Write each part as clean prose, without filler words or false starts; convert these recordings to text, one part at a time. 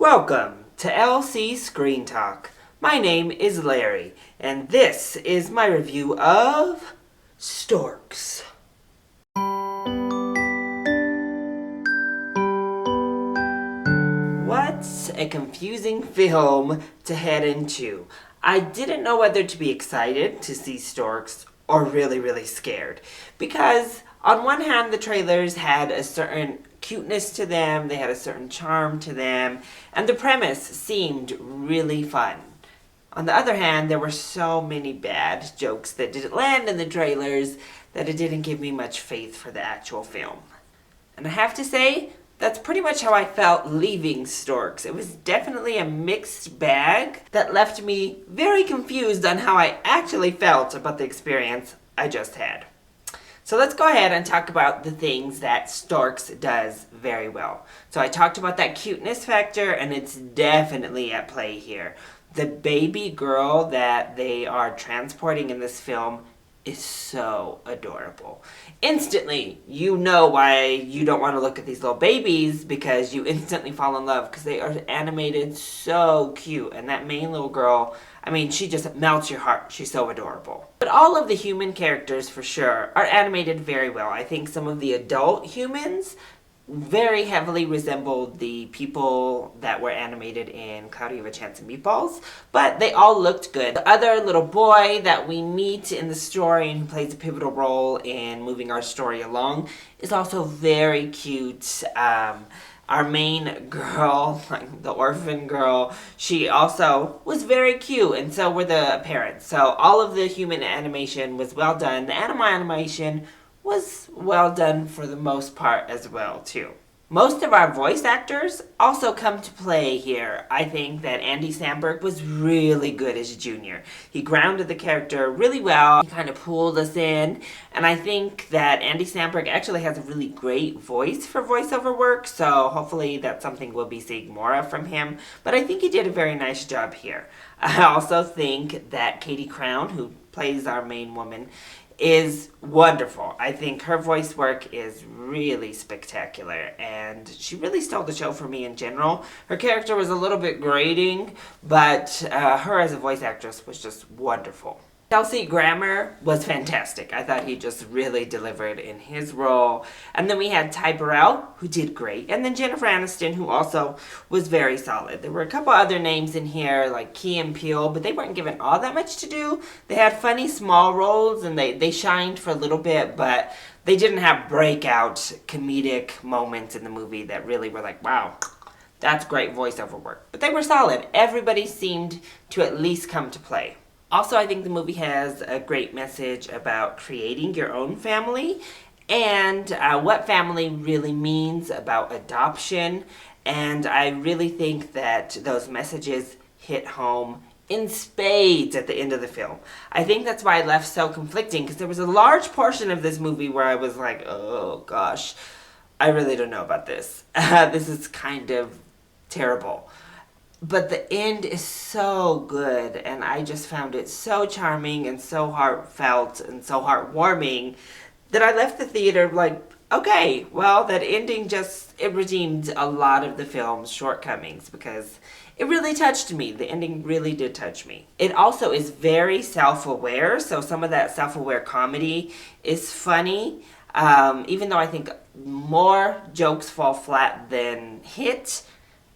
Welcome to LC Screen Talk. My name is Larry, and this is my review of Storks. What's a confusing film to head into? I didn't know whether to be excited to see Storks or really scared. Because on one hand, the trailers had a certain cuteness to them, they had a certain charm to them, and the premise seemed really fun. On the other hand, there were so many bad jokes that didn't land in the trailers that it didn't give me much faith for the actual film. And I have to say, that's pretty much how I felt leaving Storks. It was definitely a mixed bag that left me very confused on how I actually felt about the experience I just had. So let's go ahead and talk about the things that Storks does very well. So I talked about that cuteness factor, and it's definitely at play here. The baby girl that they are transporting in this film is so adorable. Instantly, you know why you don't want to look at these little babies, because you instantly fall in love because they are animated so cute. And that main little girl, I mean, she just melts your heart. She's so adorable. But all of the human characters, for sure, are animated very well. I think some of the adult humans very heavily resembled the people that were animated in Cloudy with a Chance of Meatballs, but they all looked good. The other little boy that we meet in the story and who plays a pivotal role in moving our story along is also very cute. Our main girl, like the orphan girl, she also was very cute, and so were the parents. So all of the human animation was well done. The animal animation was well done for the most part as well, too. Most of our voice actors also come to play here. I think that Andy Samberg was really good as Junior. He grounded the character really well. He kind of pulled us in. And I think that Andy Samberg actually has a really great voice for voiceover work, so hopefully that's something we'll be seeing more of from him. But I think he did a very nice job here. I also think that Katie Crown, who plays our main woman, is wonderful. I think her voice work is really spectacular, and she really stole the show for me in general. Her character was a little bit grating, but her as a voice actress was just wonderful. Kelsey Grammer was fantastic. I thought he just really delivered in his role. And then we had Ty Burrell, who did great. And then Jennifer Aniston, who also was very solid. There were a couple other names in here, like Key and Peele, but they weren't given all that much to do. They had funny small roles, and they shined for a little bit, but they didn't have breakout comedic moments in the movie that really were like, wow, that's great voiceover work. But they were solid. Everybody seemed to at least come to play. Also, I think the movie has a great message about creating your own family and what family really means, about adoption. And I really think that those messages hit home in spades at the end of the film. I think that's why I left so conflicting, because there was a large portion of this movie where I was like, oh gosh, I really don't know about this. This is kind of terrible. But the end is so good, and I just found it so charming and so heartfelt and so heartwarming that I left the theater like, okay, well, that ending it redeemed a lot of the film's shortcomings, because it really touched me. The ending really did touch me. It also is very self-aware, so some of that self-aware comedy is funny, even though I think more jokes fall flat than hit.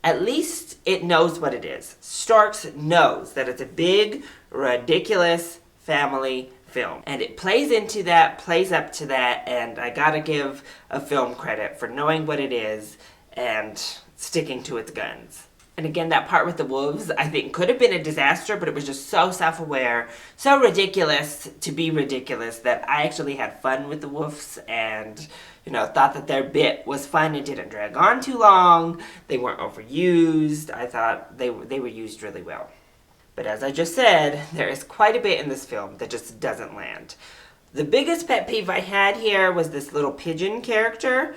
At least it knows what it is. Storks knows that it's a big, ridiculous family film. And it plays into that, plays up to that, and I gotta give a film credit for knowing what it is and sticking to its guns. And again, that part with the wolves, I think could have been a disaster, but it was just so self-aware, so ridiculous to be ridiculous that I actually had fun with the wolves and, thought that their bit was fun. It didn't drag on too long. They weren't overused. I thought they were used really well. But as I just said, there is quite a bit in this film that just doesn't land. The biggest pet peeve I had here was this little Pigeon character.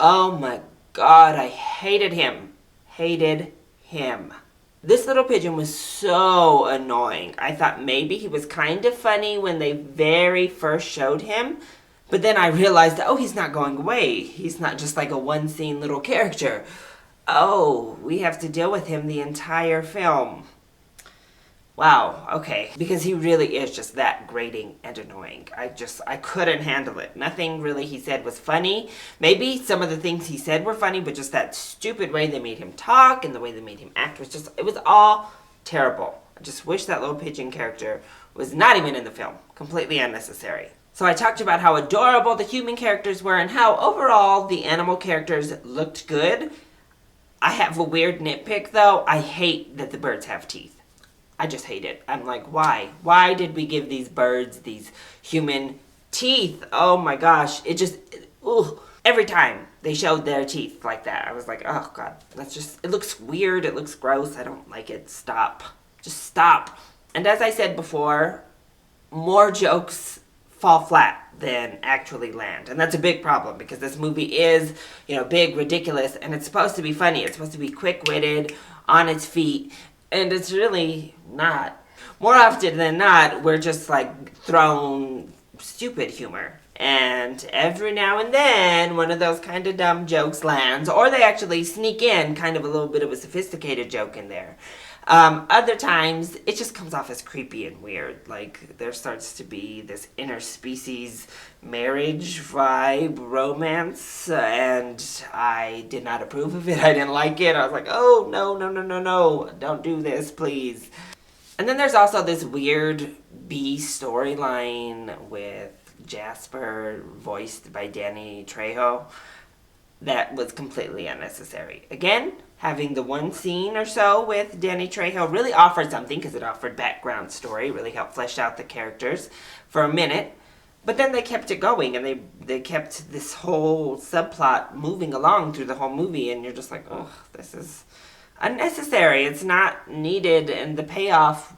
Oh my God, I hated him. Hated him. This little pigeon was so annoying. I thought maybe he was kind of funny when they very first showed him, but then I realized, oh, he's not going away. He's not just like a one-scene little character. Oh, we have to deal with him the entire film. Wow, okay. Because he really is just that grating and annoying. I couldn't handle it. Nothing really he said was funny. Maybe some of the things he said were funny, but just that stupid way they made him talk and the way they made him act was just, it was all terrible. I just wish that little pigeon character was not even in the film. Completely unnecessary. So I talked about how adorable the human characters were and how overall the animal characters looked good. I have a weird nitpick though. I hate that the birds have teeth. I just hate it. I'm like, why? Why did we give these birds these human teeth? Oh my gosh. It just, ugh. Every time they showed their teeth like that, I was like, oh God, that's just, it looks weird. It looks gross. I don't like it. Stop. Just stop. And as I said before, more jokes fall flat than actually land. And that's a big problem because this movie is, big, ridiculous, and it's supposed to be funny. It's supposed to be quick-witted, on its feet. And it's really not. More often than not, we're just like thrown stupid humor. And every now and then, one of those kind of dumb jokes lands. Or they actually sneak in kind of a little bit of a sophisticated joke in there. Other times, it just comes off as creepy and weird. Like, there starts to be this interspecies marriage vibe, romance, and I did not approve of it. I didn't like it. I was like, oh, no, don't do this, please. And then there's also this weird B storyline with Jasper, voiced by Danny Trejo, that was completely unnecessary. Again, having the one scene or so with Danny Trejo really offered something because it offered background story, really helped flesh out the characters for a minute. But then they kept it going and they kept this whole subplot moving along through the whole movie, and you're just like, oh, this is unnecessary. It's not needed, and the payoff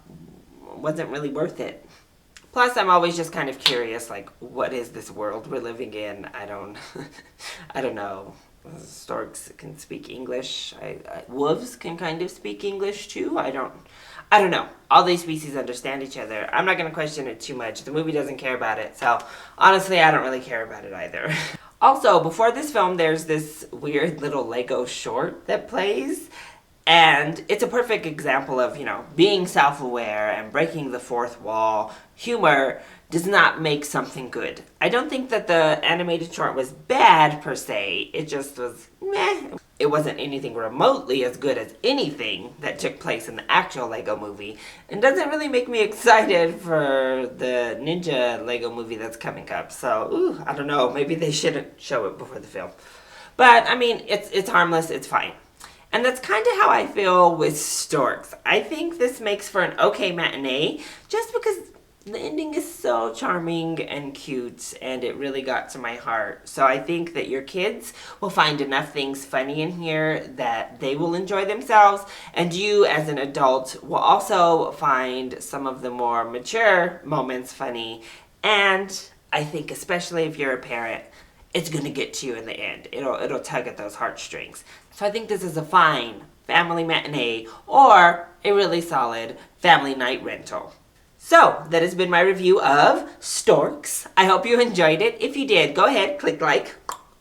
wasn't really worth it. Plus, I'm always just kind of curious, like, what is this world we're living in? I don't know. Storks can speak English. Wolves can kind of speak English too. I don't know. All these species understand each other. I'm not going to question it too much. The movie doesn't care about it. So, honestly, I don't really care about it either. Also, before this film, there's this weird little Lego short that plays. And it's a perfect example of, being self-aware and breaking the fourth wall. Humor does not make something good. I don't think that the animated short was bad per se. It just was meh. It wasn't anything remotely as good as anything that took place in the actual Lego movie. And doesn't really make me excited for the Ninja Lego movie that's coming up. So, I don't know. Maybe they shouldn't show it before the film. But, I mean, it's harmless. It's fine. And that's kind of how I feel with Storks. I think this makes for an okay matinee just because the ending is so charming and cute and it really got to my heart. So I think that your kids will find enough things funny in here that they will enjoy themselves, and you as an adult will also find some of the more mature moments funny. And I think especially if you're a parent, it's going to get to you in the end. It'll tug at those heartstrings. So I think this is a fine family matinee or a really solid family night rental. So, that has been my review of Storks. I hope you enjoyed it. If you did, go ahead, click like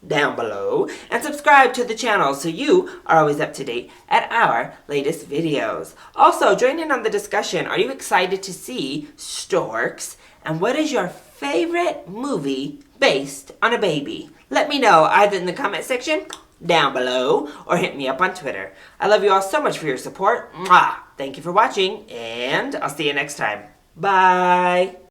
down below and subscribe to the channel so you are always up to date at our latest videos. Also, join in on the discussion. Are you excited to see Storks? And what is your favorite movie based on a baby? Let me know either in the comment section down below or hit me up on Twitter. I love you all so much for your support. Mwah! Thank you for watching, and I'll see you next time. Bye!